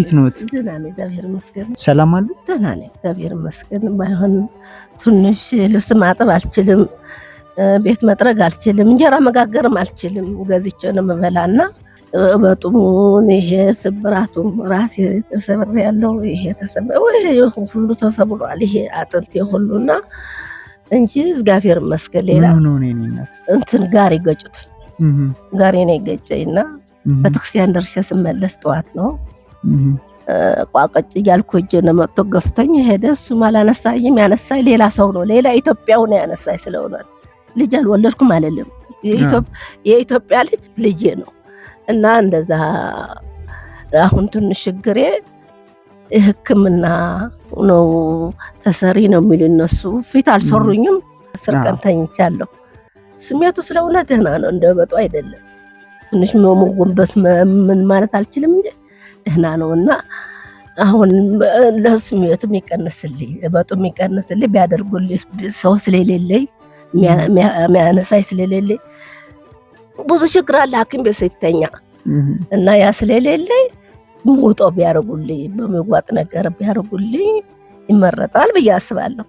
እንዴት ነዎት? ደህና ነኝ እግዚአብሔር ይመስገን። ሰላም አሉ? ደህና ነኝ እግዚአብሔር ይመስገን። ባይሆን ትንሽ ልብስ ማጠብ አልችልም፣ ቤት መጥረግ አልችልም፣ እንጀራ መጋገርም አልችልም። ገዝቼ ነው የምበላና በጡሙን ይሄ ስብራቱም ራሴ ተሰብሬ ያለው ይሄ ተሰብሬ ሁሉ ተሰብሯል። ይሄ አጥንቴ ሁሉና እንጂ እግዚአብሔር ይመስገን ሌላ እንትን ጋር ይገጭቶኝ ጋር ነው ይገጨኝና በተክርስቲያን ደርሼ ስመለስ ጠዋት ነው ቋቀጭ እያልኩ እጄ ነው መጥቶ ገፍቶኝ ሄደ። እሱም አላነሳኝም፣ ያነሳኝ ሌላ ሰው ነው፣ ሌላ ኢትዮጵያው ነው ያነሳኝ። ስለሆነ ልጅ አልወለድኩም አይደለም፣ የኢትዮጵያ ልጄ ነው። እና እንደዛ አሁን ትንሽ ችግሬ ሕክምና ነው ተሰሪ ነው የሚሉ እነሱ ፊት አልሰሩኝም። 10 ቀን ተኝቻለሁ። ስሜቱ ስለሆነ ደህና ነው፣ እንደበጡ አይደለም። ትንሽ መጎንበስ ምን ማለት አልችልም እንጂ ደህና ነውና አሁን ለስሜቱ የሚቀንስልኝ በጡ የሚቀንስልኝ ቢያደርጉልኝ ሰው ስለሌለኝ የሚያነሳይ ስለሌለኝ ብዙ ችግር አለ። ሐኪም ቤት ሲተኛ እና ያ ስለሌለኝ ሙጦ ቢያደርጉልኝ በሚዋጥ ነገር ቢያደርጉልኝ ይመረጣል ብዬ አስባለሁ።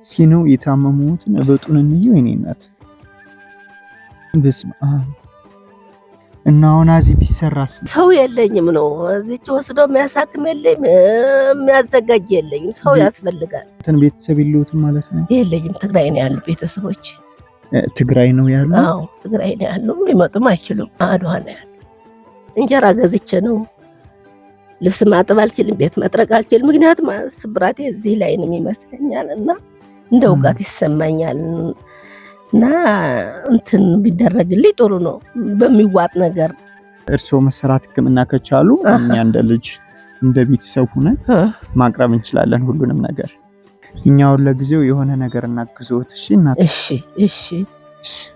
ሲኑ የታመሙትን በጡን እንየው የኔ እናት በስመ አብ። እና አሁን እዚህ ቢሰራስ ሰው የለኝም ነው እዚች ወስዶ የሚያሳክም የለኝም፣ የሚያዘጋጅ የለኝም። ሰው ያስፈልጋል። እንትን ቤተሰብ የለውትም ማለት ነው? የለኝም። ትግራይ ነው ያሉ ቤተሰቦች። ትግራይ ነው ያሉ? አዎ ትግራይ ነው ያሉ። ሊመጡም አይችሉም። አድዋ ነው ያሉ። እንጀራ ገዝቼ ነው። ልብስ ማጠብ አልችልም፣ ቤት መጥረግ አልችልም። ምክንያቱም ስብራቴ እዚህ ላይ ነው ይመስለኛል እና እንደ ውጋት ይሰማኛል። እና እንትን ቢደረግልኝ ጥሩ ነው በሚዋጥ ነገር። እርስዎ መሰራት ሕክምና ከቻሉ እኛ እንደ ልጅ እንደ ቤተሰብ ሆነን ማቅረብ እንችላለን ሁሉንም ነገር። እኛው ለጊዜው የሆነ ነገር እናግዞት። እሺ እናት?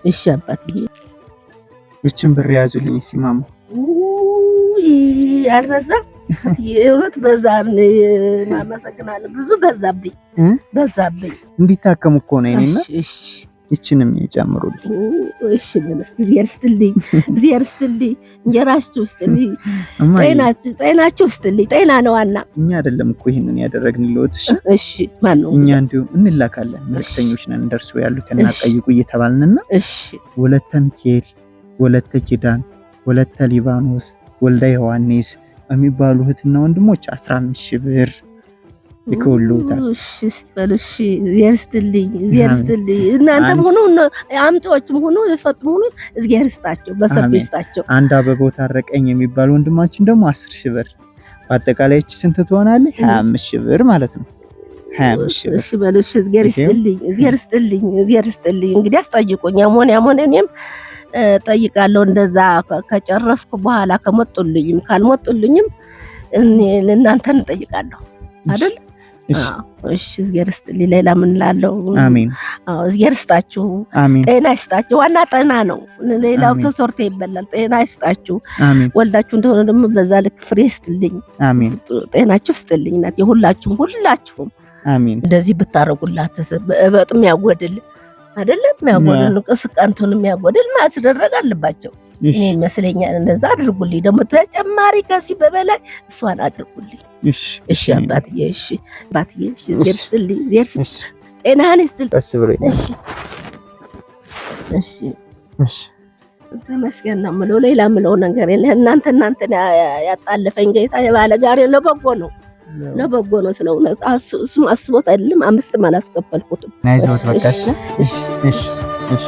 እሺ አባትዬ። እቺን ብር ያዙልኝ ሲማማ። አልበዛ የእውነት በዛ ማመሰግናለሁ። ብዙ በዛብኝ እንዲታከሙ እኮ ነው የኔና። እሺ እቺንም ይጨምሩልኝ። እሺ እግዚአብሔር ይስጥልኝ። እንጀራችሁ ይስጥልኝ፣ ጤናችሁ ይስጥልኝ። ጤና ነው ዋና። እኛ አይደለም እኮ ይሄንን ያደረግንልዎት። እሺ ማን ነው? እኛ እንዲሁ እንላካለን። መልክተኞች ነን እንደርሱ ያሉትና ጠይቁ እየተባልንና እሺ ወለተ ሚካኤል፣ ወለተ ኪዳን፣ ወለተ ሊባኖስ፣ ወልደ ዮሐንስ የሚባሉ እህትና ወንድሞች 15,000 ብር ልከውልዎታል። እሺ ይስጥልኝ። እናንተም ሆኖ አምጪዎችም ሆኖ የሰጡም ሆኖ እግዚአብሔር ይስጣቸው፣ በሰፊ ይስጣቸው። አንድ አበባው ታረቀኝ የሚባል ወንድማችን ደግሞ 10,000 ብር። በአጠቃላይ እቺ ስንት ትሆናለች? 25,000 ብር ማለት ነው። 25,000 ብር። እሺ በልሽ። እግዚአብሔር ይስጥልኝ። እንግዲህ አስጠይቁኝ። ያሞን እኔም ጠይቃለሁ። እንደዛ ከጨረስኩ በኋላ ከመጡልኝም ካልመጡልኝም እኔ ለእናንተን ጠይቃለሁ አይደል? እሺ እግዚአብሔር ይስጥልኝ። ሌላ ምን እላለሁ? አሜን። እግዚአብሔር ይስጣችሁ፣ ጤና ይስጣችሁ። ዋና ጤና ነው። ሌላው ተሰርቶ ይበላል። ጤና ይስጣችሁ። ወልዳችሁ እንደሆነ ደግሞ በዛ ልክ ፍሬ ይስጥልኝ። ጤናችሁ ይስጥልኝ። እናት ሁላችሁም አሜን። እንደዚህ ብታረጉላት በጥም ያጎድል አይደለም የሚያጎድል ቅስቃንቱን የሚያጎድል ማስደረግ አለባቸው። እኔ ይመስለኛል እንደዛ አድርጉልኝ። ደግሞ ተጨማሪ ከዚህ በበላይ እሷን አድርጉልኝ። እሺ አባትዬ። እሺ እግዚአብሔር ይስጥልኝ። ጤናህን ይስጥልኝ። ደስ ብሎኝ። እሺ ተመስገን ነው የምለው። ሌላ የምለው ነገር የለ። እናንተ ያጣለፈኝ ጌታ የባለ ጋር ለበጎ ነው ስለ እውነት እሱም አስቦት አይደለም። 5 አላስከፈልኩትም። ናይዞት በቃ። እሺ